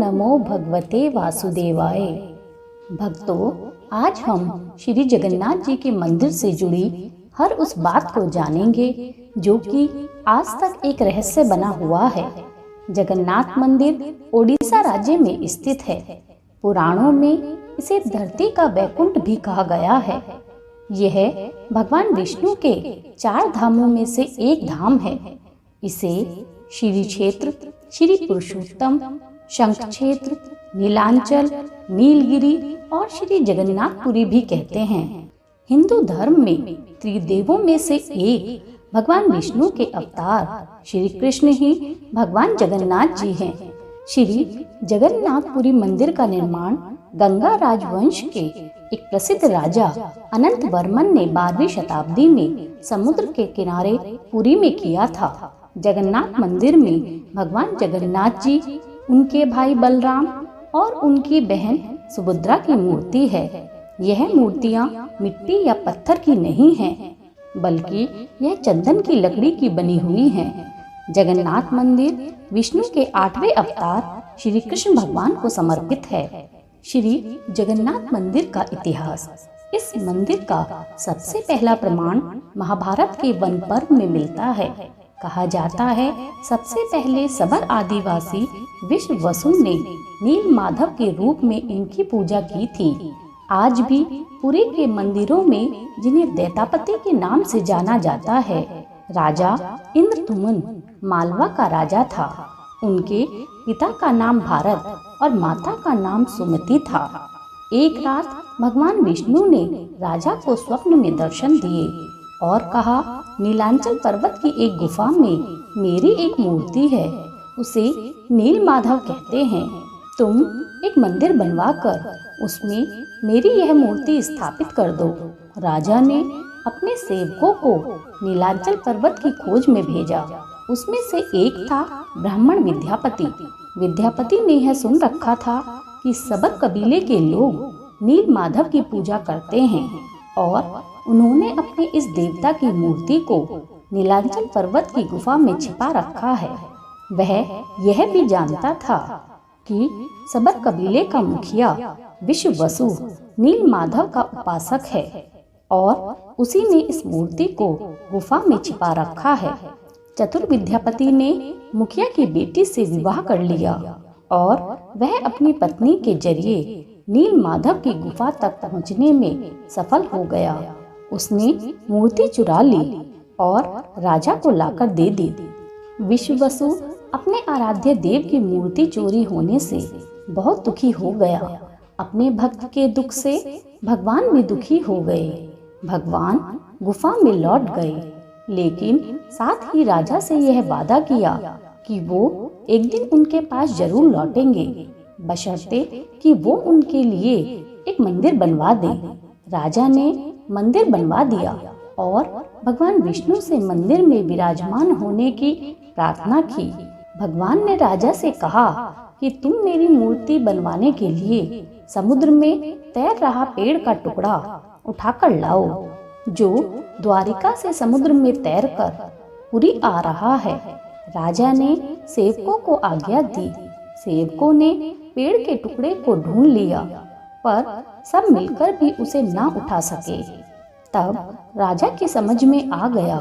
नमो भगवते वासुदेवाय। भक्तों, आज हम श्री जगन्नाथ जी के मंदिर से जुड़ी हर उस बात को जानेंगे जो कि आज तक एक रहस्य बना हुआ है। जगन्नाथ मंदिर ओडिशा राज्य में स्थित है। पुराणों में इसे धरती का वैकुंठ भी कहा गया है। यह भगवान विष्णु के 4 धामों में से एक धाम है। इसे श्री क्षेत्र, श्री पुरुषोत्तम, शंख क्षेत्र, नीलांचल, नीलगिरी और श्री जगन्नाथपुरी भी कहते हैं। हिंदू धर्म में त्रिदेवों में से एक भगवान विष्णु के अवतार श्री कृष्ण ही भगवान जगन्नाथ जी हैं। श्री जगन्नाथपुरी मंदिर का निर्माण गंगा राजवंश के एक प्रसिद्ध राजा अनंत वर्मन ने 12वीं शताब्दी में समुद्र के किनारे पुरी में किया था। जगन्नाथ मंदिर में भगवान जगन्नाथ जी, उनके भाई बलराम और उनकी बहन सुभद्रा की मूर्ति है। यह मूर्तियां मिट्टी या पत्थर की नहीं हैं, बल्कि यह चंदन की लकड़ी की बनी हुई हैं। जगन्नाथ मंदिर विष्णु के 8वें अवतार श्री कृष्ण भगवान को समर्पित है। श्री जगन्नाथ मंदिर का इतिहास। इस मंदिर का सबसे पहला प्रमाण महाभारत के वन पर्व में मिलता है। कहा जाता है सबसे पहले सबर आदिवासी विश्ववसु ने नील माधव के रूप में इनकी पूजा की थी। आज भी पुरी के मंदिरों में, जिन्हें दैतापति के नाम से जाना जाता है, राजा इंद्रदुम्न मालवा का राजा था। उनके पिता का नाम भारत और माता का नाम सुमति था। एक रात भगवान विष्णु ने राजा को स्वप्न में दर्शन दिए और कहा, नीलांचल पर्वत की एक गुफा में मेरी एक मूर्ति है, उसे नील माधव कहते हैं। तुम एक मंदिर बनवाकर उसमें मेरी यह मूर्ति स्थापित कर दो। राजा ने अपने सेवकों को नीलांचल पर्वत की खोज में भेजा। उसमें से एक था ब्राह्मण विद्यापति। विद्यापति ने यह सुन रखा था कि सबर कबीले के लोग नील माधव की पूजा करते हैं और उन्होंने अपने इस देवता की मूर्ति को नीलांचल पर्वत की गुफा में छिपा रखा है। वह यह भी जानता था कि सबर कबीले का मुखिया विश्ववसु नील माधव का उपासक है और उसी ने इस मूर्ति को गुफा में छिपा रखा है। चतुर विद्यापति ने मुखिया की बेटी से विवाह कर लिया और वह अपनी पत्नी के जरिए नील माधव की गुफा तक पहुंचने में सफल हो गया। उसने मूर्ति चुरा ली और राजा को लाकर दे दी। विश्ववसु अपने आराध्य देव की मूर्ति चोरी होने से बहुत दुखी हो गया। अपने भक्त के दुख से भगवान भी दुखी हो गए। भगवान गुफा में लौट गए, लेकिन साथ ही राजा से यह वादा किया कि वो एक दिन उनके पास जरूर लौटेंगे, बशर्ते कि वो उनके लिए एक मंदिर बनवा दें। राजा ने मंदिर बनवा दिया और भगवान विष्णु से मंदिर में विराजमान होने की प्रार्थना की। भगवान ने राजा से कहा कि तुम मेरी मूर्ति बनवाने के लिए समुद्र में तैर रहा पेड़ का टुकड़ा उठाकर लाओ, जो द्वारिका से समुद्र में तैरकर पुरी आ रहा है। राजा ने सेवकों को आज्ञा दी। सेवकों ने पेड़ के टुकड़े को ढूंढ लिया, पर सब मिलकर भी उसे ना उठा सके। तब राजा की समझ में आ गया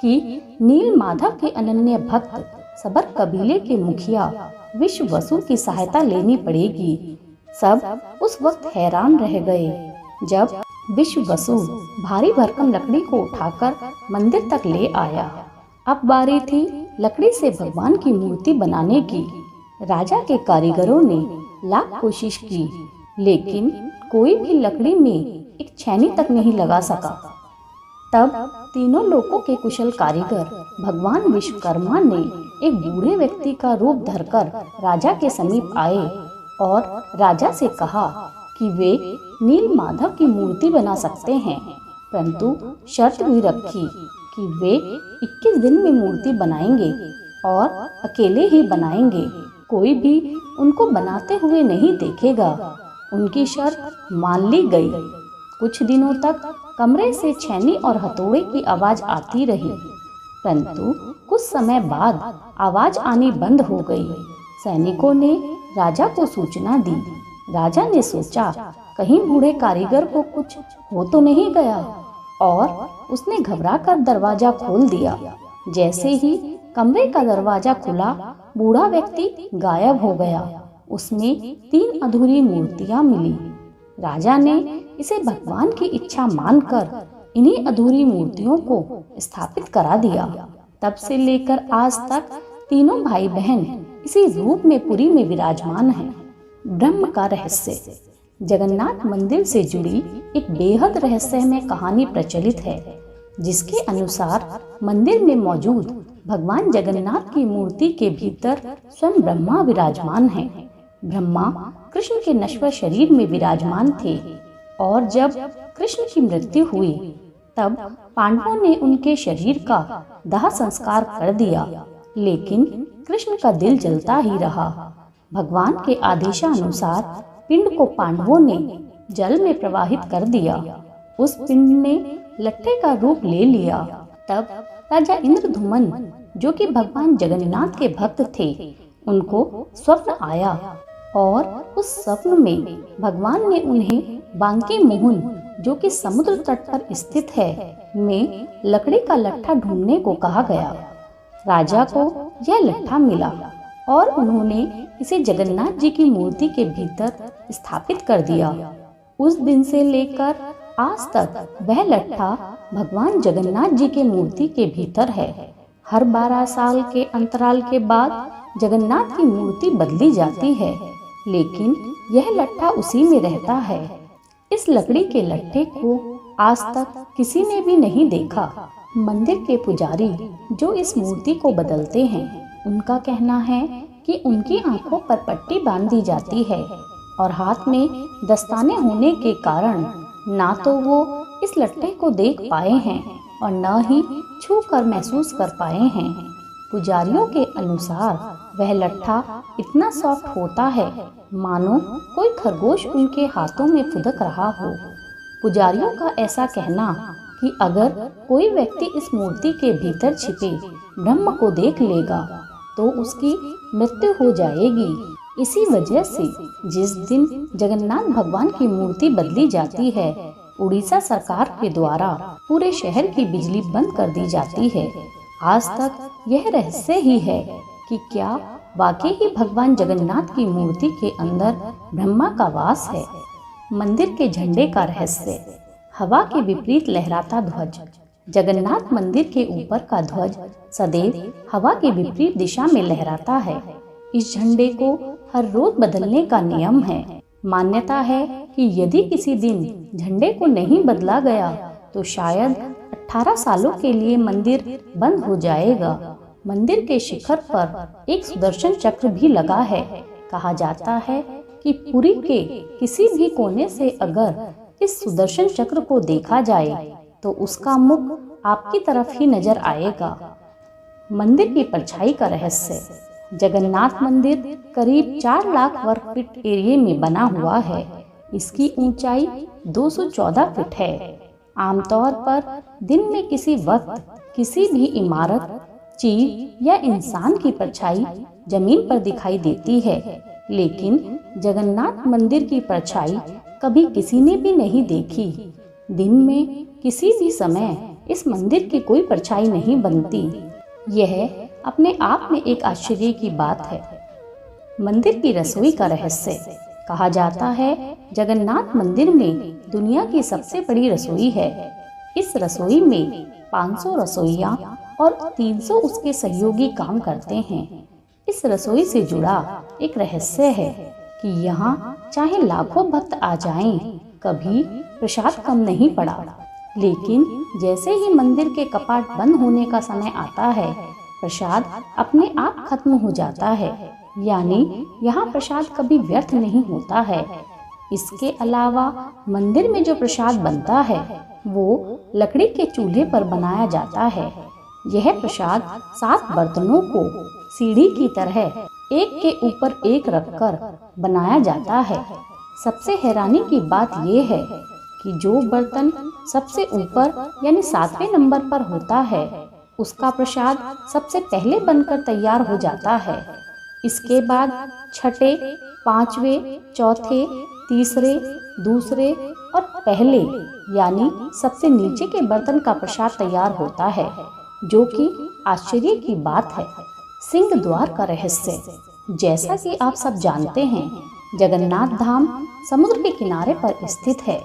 कि नील माधव के अनन्य भक्त सबर कबीले के मुखिया विश्ववसु की सहायता लेनी पड़ेगी। सब उस वक्त हैरान रह गए जब विश्ववसु भारी भरकम लकड़ी को उठाकर मंदिर तक ले आया। अब बारी थी लकड़ी से भगवान की मूर्ति बनाने की। राजा के कारीगरों ने लाख कोशिश की, लेकिन कोई भी लकड़ी में एक छेनी तक नहीं लगा सका। तब तीनों लोकों के कुशल कारीगर भगवान विश्वकर्मा ने एक बूढ़े व्यक्ति का रूप धरकर राजा के समीप आए और राजा से कहा कि वे नील माधव की मूर्ति बना सकते हैं, परंतु शर्त भी रखी कि वे 21 दिन में मूर्ति बनाएंगे और अकेले ही बनाएंगे। कोई भी उनको बनाते हुए नहीं देखेगा। उनकी शर्त मान ली गई। कुछ दिनों तक कमरे से छेनी और हथौड़े की आवाज आती रही, परंतु कुछ समय बाद आवाज आनी बंद हो गई। सैनिकों ने राजा को सूचना दी। राजा ने सोचा कहीं बूढ़े कारीगर को कुछ हो तो नहीं गया, और उसने घबराकर दरवाजा खोल दिया। जैसे ही कमरे का दरवाजा खुला, बूढ़ा व्यक्ति गायब हो गया। उसमें 3 अधूरी मूर्तियां मिली। राजा ने इसे भगवान की इच्छा मानकर इन्हीं अधूरी मूर्तियों को स्थापित करा दिया। तब से लेकर आज तक तीनों भाई बहन इसी रूप में पुरी में विराजमान हैं। ब्रह्म का रहस्य। जगन्नाथ मंदिर से जुड़ी एक बेहद रहस्यमय कहानी प्रचलित है, जिसके अनुसार मंदिर में मौजूद भगवान जगन्नाथ की मूर्ति के भीतर स्वयं ब्रह्मा विराजमान हैं। ब्रह्मा कृष्ण के नश्वर शरीर में विराजमान थे, और जब कृष्ण की मृत्यु हुई तब पांडवों ने उनके शरीर का दाह संस्कार कर दिया, लेकिन कृष्ण का दिल जलता ही रहा। भगवान के आदेशानुसार पिंड को पांडवों ने जल में प्रवाहित कर दिया। उस पिंड ने लट्ठे का रूप ले लिया। तब राजा इंद्रधुमन, जो कि भगवान जगन्नाथ के भक्त थे, उनको स्वप्न आया, और उस स्वप्न में भगवान ने उन्हें बांके मोहन, जो कि समुद्र तट पर स्थित है, में लकड़ी का लट्ठा ढूंढने को कहा गया। राजा को यह लट्ठा मिला और उन्होंने इसे जगन्नाथ जी की मूर्ति के भीतर स्थापित कर दिया। उस दिन से लेकर आज तक वह लट्ठा भगवान जगन्नाथ जी के मूर्ति के भीतर है। हर 12 साल के अंतराल के बाद जगन्नाथ की मूर्ति बदली जाती है, लेकिन यह लट्ठा उसी में रहता है। इस लकड़ी के लट्ठे को आज तक किसी ने भी नहीं देखा। मंदिर के पुजारी जो इस मूर्ति को बदलते हैं, उनका कहना है कि उनकी आंखों पर पट्टी बांध दी जाती है, और हाथ में दस्ताने होने के कारण ना तो वो इस लट्ठे को देख पाए हैं और न ही छू कर महसूस कर पाए हैं। पुजारियों के अनुसार वह लट्ठा इतना सॉफ्ट होता है मानो कोई खरगोश उनके हाथों में फुदक रहा हो। पुजारियों का ऐसा कहना कि अगर कोई व्यक्ति इस मूर्ति के भीतर छिपे ब्रह्म को देख लेगा तो उसकी मृत्यु हो जाएगी। इसी वजह से जिस दिन जगन्नाथ भगवान की मूर्ति बदली जाती है, उड़ीसा सरकार के द्वारा पूरे शहर की बिजली बंद कर दी जाती है। आज तक यह रहस्य ही है कि क्या वाकई ही भगवान जगन्नाथ की मूर्ति के अंदर ब्रह्मा का वास है। मंदिर के झंडे का रहस्य। हवा के विपरीत लहराता ध्वज। जगन्नाथ मंदिर के ऊपर का ध्वज सदैव हवा के विपरीत दिशा में लहराता है। इस झंडे को हर रोज बदलने का नियम है। मान्यता है कि यदि किसी दिन झंडे को नहीं बदला गया तो शायद 18 सालों के लिए मंदिर बंद हो जाएगा। मंदिर के शिखर पर एक सुदर्शन चक्र भी लगा है। कहा जाता है कि पुरी के किसी भी कोने से अगर इस सुदर्शन चक्र को देखा जाए तो उसका मुख आपकी तरफ ही नजर आएगा। मंदिर की परछाई का रहस्य। जगन्नाथ मंदिर करीब 4 लाख वर्ग फीट एरिया में बना हुआ है। इसकी ऊंचाई 214 फीट है। आमतौर पर दिन में किसी वक्त किसी भी इमारत, चीज या इंसान की परछाई जमीन पर दिखाई देती है, लेकिन जगन्नाथ मंदिर की परछाई कभी किसी ने भी नहीं देखी। दिन में किसी भी समय इस मंदिर की कोई परछाई नहीं बनती। यह अपने आप में एक आश्चर्य की बात है। मंदिर की रसोई का रहस्य। कहा जाता है जगन्नाथ मंदिर में दुनिया की सबसे बड़ी रसोई है। इस रसोई में 500 रसोइया और 300 उसके सहयोगी काम करते हैं। इस रसोई से जुड़ा एक रहस्य है कि यहाँ चाहे लाखों भक्त आ जाएं, कभी प्रसाद कम नहीं पड़ा। लेकिन जैसे ही मंदिर के कपाट बंद होने का समय आता है, प्रसाद अपने आप खत्म हो जाता है। यानी यहाँ प्रसाद कभी व्यर्थ नहीं होता है। इसके अलावा मंदिर में जो प्रसाद बनता है वो लकड़ी के चूल्हे पर बनाया जाता है। यह प्रसाद 7 बर्तनों को सीढ़ी की तरह एक के ऊपर एक रखकर बनाया जाता है। सबसे हैरानी की बात यह है कि जो बर्तन सबसे ऊपर यानी 7वें नंबर पर होता है, उसका प्रसाद सबसे पहले बनकर तैयार हो जाता है। इसके बाद छठे, पांचवें, चौथे, तीसरे, दूसरे और पहले यानी सबसे नीचे के बर्तन का प्रसाद तैयार होता है, जो कि आश्चर्य की बात है। सिंह द्वार का रहस्य। जैसा कि आप सब जानते हैं, जगन्नाथ धाम समुद्र के किनारे पर स्थित है।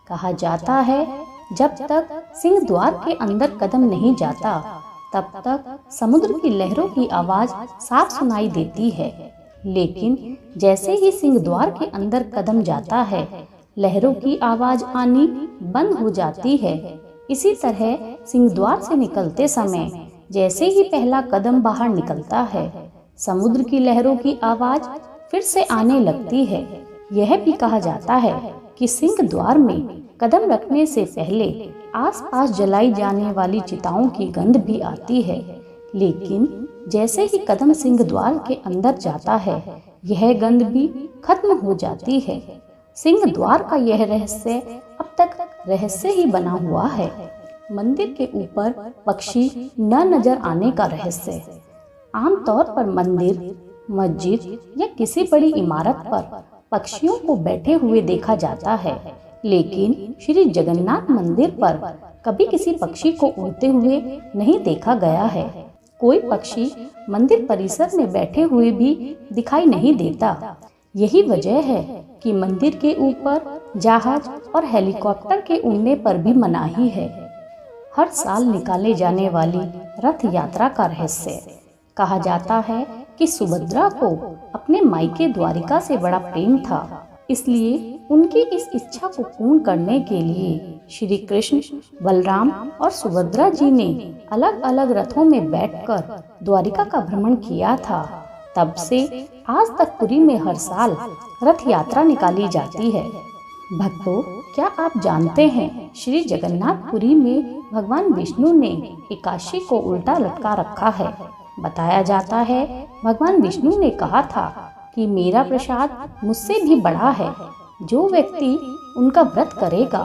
कहा जाता है जब तक सिंह द्वार के अंदर कदम नहीं जाता तब तक समुद्र की लहरों की आवाज साफ सुनाई देती है, लेकिन जैसे ही सिंह द्वार के अंदर कदम जाता है लहरों की आवाज आनी बंद हो जाती है। इसी तरह सिंह द्वार से निकलते समय जैसे ही पहला कदम बाहर निकलता है समुद्र की लहरों की आवाज फिर से आने लगती है। यह भी कहा जाता है कि सिंह द्वार में कदम रखने से पहले आसपास जलाई जाने वाली चिताओं की गंध भी आती है, लेकिन जैसे ही कदम सिंह द्वार के अंदर जाता है यह गंध भी खत्म हो जाती है। सिंह द्वार का यह रहस्य अब तक रहस्य ही बना हुआ है। मंदिर के ऊपर पक्षी न नजर आने का रहस्य। आमतौर पर मंदिर, मस्जिद या किसी बड़ी इमारत पर पक्षियों को बैठे हुए देखा जाता है, लेकिन श्री जगन्नाथ मंदिर पर कभी किसी पक्षी को उड़ते हुए नहीं देखा गया है। कोई पक्षी मंदिर परिसर में बैठे हुए भी दिखाई नहीं देता। यही वजह है कि मंदिर के ऊपर जहाज और हेलीकॉप्टर के उड़ने पर भी मनाही है। हर साल निकाले जाने वाली रथ यात्रा का रहस्य। कहा जाता है कि सुभद्रा को अपने मायके द्वारिका से बड़ा प्रेम था, इसलिए उनकी इस इच्छा को पूर्ण करने के लिए श्री कृष्ण, बलराम और सुभद्रा जी ने अलग अलग रथों में बैठकर द्वारिका का भ्रमण किया था। तब से आज तक पुरी में हर साल रथ यात्रा निकाली जाती है। भक्तों, क्या आप जानते हैं श्री जगन्नाथपुरी में भगवान विष्णु ने एकादशी को उल्टा लटका रखा है। बताया जाता है भगवान विष्णु ने कहा था कि मेरा प्रसाद मुझसे भी बड़ा है। जो व्यक्ति उनका व्रत करेगा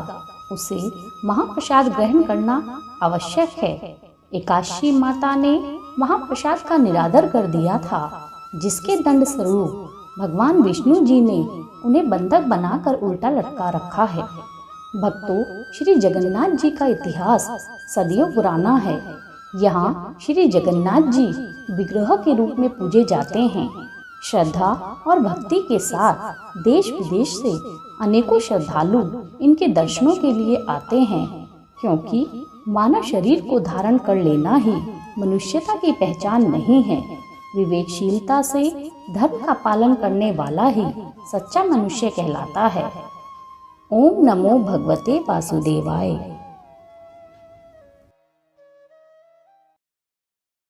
उसे महाप्रसाद ग्रहण करना आवश्यक है। एकादशी माता ने महाप्रसाद का निरादर कर दिया था, जिसके दंड स्वरूप भगवान विष्णु जी ने उन्हें बंधक बनाकर उल्टा लटका रखा है। भक्तों, श्री जगन्नाथ जी का इतिहास सदियों पुराना है। यहाँ श्री जगन्नाथ जी विग्रह के रूप में पूजे जाते हैं। श्रद्धा और भक्ति के साथ देश विदेश से अनेकों श्रद्धालु इनके दर्शनों के लिए आते हैं, क्योंकि मानव शरीर को धारण कर लेना ही मनुष्यता की पहचान नहीं है। विवेकशीलता से धर्म का पालन करने वाला ही सच्चा मनुष्य कहलाता है। ओम नमो भगवते वासुदेवाय।